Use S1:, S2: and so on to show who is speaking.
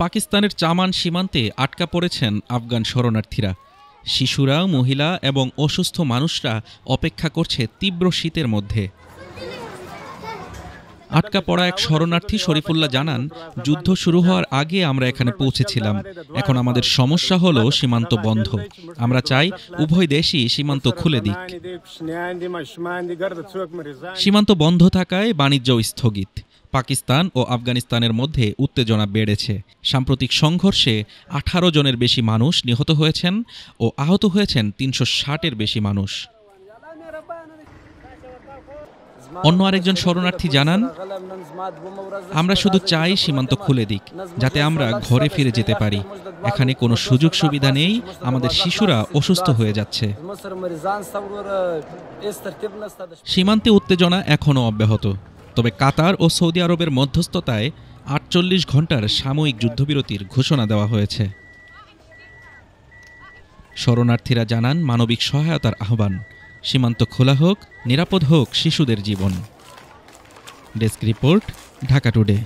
S1: পাকিস্তানের চামান সীমান্তে আটকা পড়েছেন আফগান শরণার্থীরা। শিশুরা, মহিলা এবং অসুস্থ মানুষরা অপেক্ষা করছে তীব্র শীতের মধ্যে। আটকা পড়া এক শরণার্থী শরীফুল্লাহ জানান, যুদ্ধ শুরু হওয়ার আগে আমরা এখানে পৌঁছেছিলাম। এখন আমাদের সমস্যা হলো সীমান্ত বন্ধ। আমরা চাই উভয় দেশই সীমান্ত খুলে দিক। সীমান্ত বন্ধ থাকায় বাণিজ্যও স্থগিত। পাকিস্তান ও আফগানিস্তানের মধ্যে উত্তেজনা বেড়েছে। সাম্প্রতিক সংঘর্ষে 18 জনের বেশি মানুষ নিহত হয়েছেন ও আহত হয়েছেন 360-এর বেশি মানুষ। অন্য আরেকজন শরণার্থী জানান, আমরা শুধু চাই সীমান্ত খুলে দিক, যাতে আমরা ঘরে ফিরে যেতে পারি। এখানে কোনো সুযোগ সুবিধা নেই, আমাদের শিশুরা অসুস্থ হয়ে যাচ্ছে। সীমান্তে উত্তেজনা এখনও অব্যাহত, তবে কাতার ও সৌদি আরবের মধ্যস্থতায় 48 ঘণ্টার সাময়িক যুদ্ধবিরতির ঘোষণা দেওয়া হয়েছে। শরণার্থীরা জানান মানবিক সহায়তার আহ্বান। সীমান্ত খোলা হোক, নিরাপদ হোক শিশুদের জীবন। Desk report, Dhaka today.